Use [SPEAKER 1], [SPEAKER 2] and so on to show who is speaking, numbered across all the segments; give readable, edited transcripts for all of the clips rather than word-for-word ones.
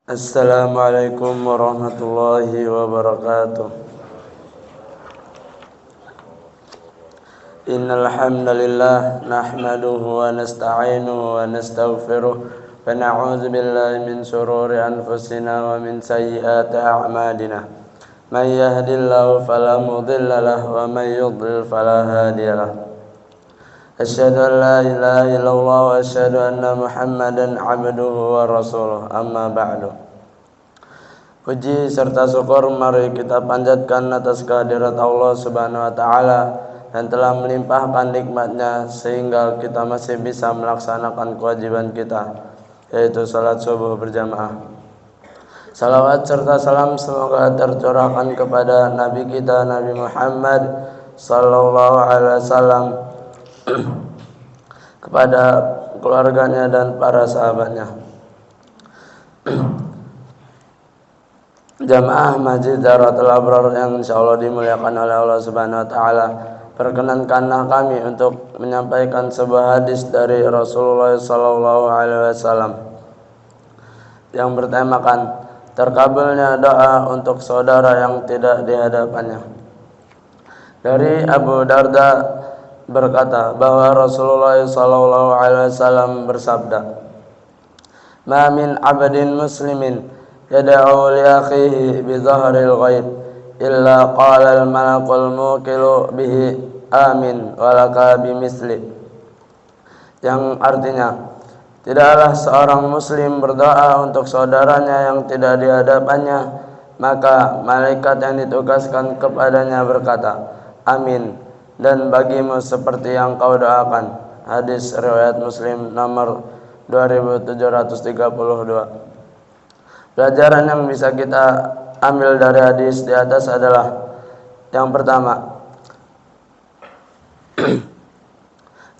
[SPEAKER 1] Assalamualaikum warahmatullahi wabarakatuh. Innal hamdalillah nahmaduhu wa nasta'inuhu wa nastaghfiruh wa na'udzu billahi min shururi anfusina wa min sayyiati a'malina. May yahdihillahu fala mudilla lahu wa may yudlil fala hadiya lahu. Asyhadu an la ilaha illallah wa asyhadu anna Muhammadan 'abduhu wa rasuluh. Amma ba'du. Puji serta syukur mari kita panjatkan atas kehadirat Allah Subhanahu wa taala yang telah melimpahkan nikmat-Nya sehingga kita masih bisa melaksanakan kewajiban kita, yaitu salat subuh berjamaah. Salawat serta salam semoga tercurahkan kepada Nabi kita Nabi Muhammad sallallahu alaihi wasallam, kepada keluarganya dan para sahabatnya. Jamaah Masjid Darul Abrar yang insyaallah dimuliakan oleh Allah Subhanahu wa taala, perkenankanlah kami untuk menyampaikan sebuah hadis dari Rasulullah sallallahu alaihi wasallam yang bertemakan terkabulnya doa untuk saudara yang tidak di hadapannya. Dari Abu Darda berkata bahwa Rasulullah sallallahu alaihi wasallam bersabda, "Ma min 'abdin muslimin yad'u li akhihi bi dhahril ghaib illa qala al malakul mukilu bihi amin walaka bimisli." Yang artinya, tidaklah seorang muslim berdoa untuk saudaranya yang tidak di hadapannya, maka malaikat yang ditugaskan kepadanya berkata, "Amin, dan bagimu seperti yang kau doakan." Hadis riwayat Muslim nomor 2732. Pelajaran yang bisa kita ambil dari hadis di atas adalah yang pertama,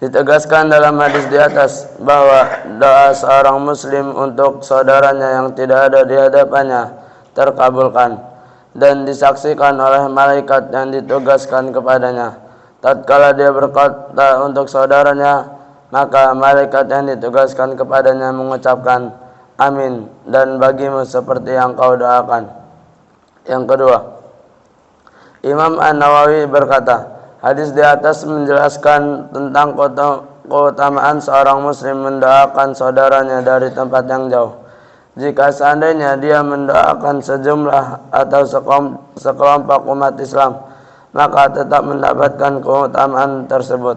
[SPEAKER 1] ditegaskan dalam hadis di atas bahwa doa seorang muslim untuk saudaranya yang tidak ada di hadapannya terkabulkan dan disaksikan oleh malaikat yang ditugaskan kepadanya. Tatkala dia berkata untuk saudaranya, maka malaikat yang ditugaskan kepadanya mengucapkan, "Amin, dan bagimu seperti yang kau doakan." Yang kedua, Imam An-Nawawi berkata, hadis di atas menjelaskan tentang keutamaan seorang muslim mendoakan saudaranya dari tempat yang jauh. Jika seandainya dia mendoakan sejumlah atau sekelompok umat Islam, maka tetap mendapatkan keutamaan tersebut.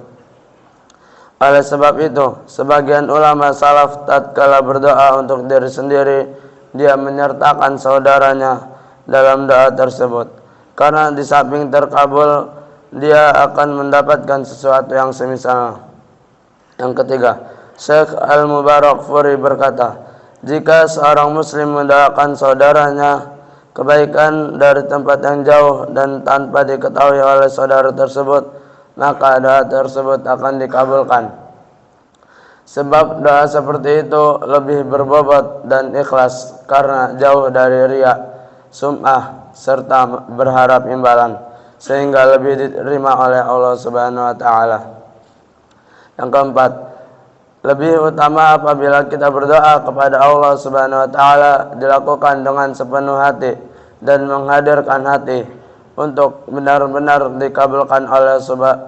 [SPEAKER 1] Oleh sebab itu, sebagian ulama salaf tatkala berdoa untuk diri sendiri, dia menyertakan saudaranya dalam doa tersebut, karena di samping terkabul, dia akan mendapatkan sesuatu yang semisal. Yang ketiga, Syekh Al-Mubarakfuri berkata, jika seorang muslim mendoakan saudaranya kebaikan dari tempat yang jauh dan tanpa diketahui oleh saudara tersebut, maka doa tersebut akan dikabulkan. Sebab doa seperti itu lebih berbobot dan ikhlas karena jauh dari riya, sum'ah, serta berharap imbalan, sehingga lebih diterima oleh Allah Subhanahu wa taala. Yang keempat, lebih utama apabila kita berdoa kepada Allah Subhanahu wa taala dilakukan dengan sepenuh hati dan menghadirkan hati untuk benar-benar dikabulkan oleh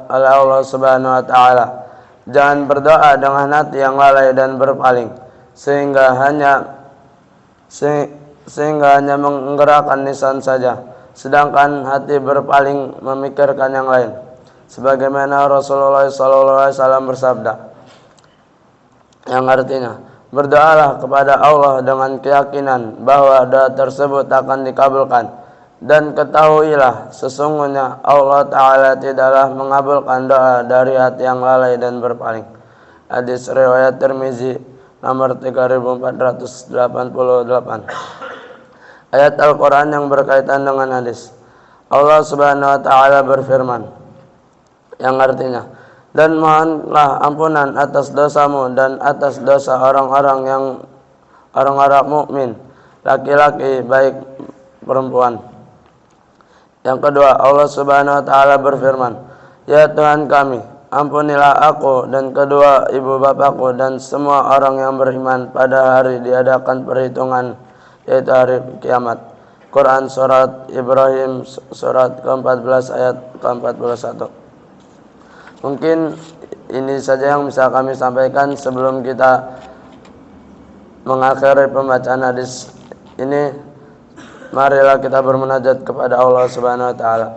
[SPEAKER 1] Allah Subhanahu wa taala. Jangan berdoa dengan hati yang lalai dan berpaling sehingga hanya menggerakkan lisan saja, sedangkan hati berpaling memikirkan yang lain. Sebagaimana Rasulullah SAW bersabda, yang artinya, berdoalah kepada Allah dengan keyakinan bahwa doa tersebut akan dikabulkan. Dan ketahuilah, sesungguhnya Allah Ta'ala tidaklah mengabulkan doa dari hati yang lalai dan berpaling. Hadis riwayat Tirmizi nomor 3488. Ayat Al-Quran yang berkaitan dengan hadis. Allah Subhanahu wa Ta'ala berfirman, yang artinya, dan mohonlah ampunan atas dosamu dan atas dosa orang-orang mukmin, laki-laki baik perempuan. Yang kedua, Allah Subhanahu wa taala berfirman, "Ya Tuhan kami, ampunilah aku dan kedua ibu bapakku dan semua orang yang beriman pada hari diadakan perhitungan yaitu hari kiamat. Quran surat Ibrahim surat ke-14 ayat ke-41. Mungkin ini saja yang bisa kami sampaikan sebelum kita mengakhiri pembacaan hadis ini. Marilah kita bermunajat kepada Allah Subhanahu wa taala.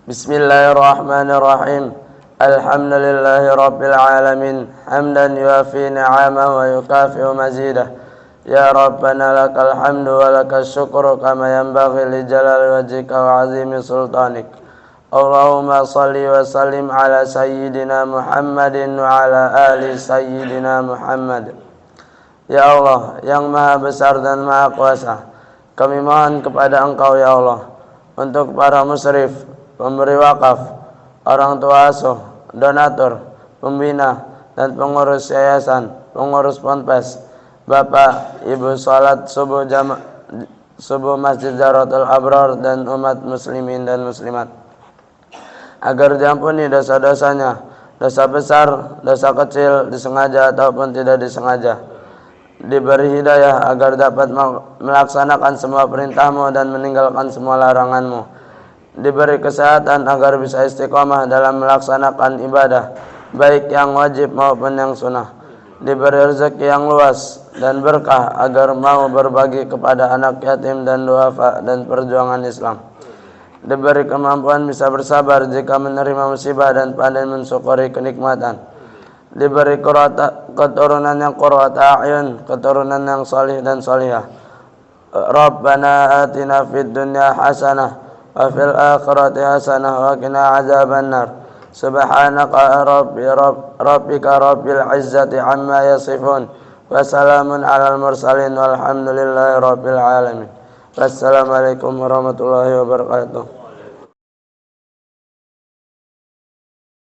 [SPEAKER 1] Bismillahirrahmanirrahim. Alhamdulillahi rabbil alamin. Hamdan yuafi ni'amahu wa yukafi'u mazidah. Ya Rabbana lakal hamdu wa lakal syukru kama yanbaghi li jalali wajhika wa azimi sultanik. Allahumma salli wa sallim ala sayyidina Muhammadin wa ala ali sayyidina Muhammad. Ya Allah yang maha besar dan maha kuasa, kami mohon kepada Engkau ya Allah untuk para musyrif, pemberi wakaf, orang tua asuh, donatur, pembina dan pengurus yayasan, pengurus ponpes, Bapak, Ibu salat subuh Masjid Zahratul Abrar dan umat muslimin dan muslimat, agar diampuni dosa-dosanya, dosa besar, dosa kecil, disengaja ataupun tidak disengaja, diberi hidayah agar dapat melaksanakan semua perintah-Mu dan meninggalkan semua larangan-Mu, diberi kesehatan agar bisa istiqomah dalam melaksanakan ibadah, baik yang wajib maupun yang sunnah, diberi rezeki yang luas dan berkah agar mau berbagi kepada anak yatim dan duafa dan perjuangan Islam, diberi kemampuan bisa bersabar jika menerima musibah dan pandai mensyukuri kenikmatan, diberi keturunan yang qurrata a'yun, keturunan yang salih dan salihah. Rabbana atina fid dunya hasanah wa fil akhirati hasanah wa qina azabannar. Subhanaka rabbika rabbil izzati amma yasifun wa salamun alal mursalin walhamdulillahi rabbil alamin. Wassalamualaikum warahmatullahi wabarakatuh.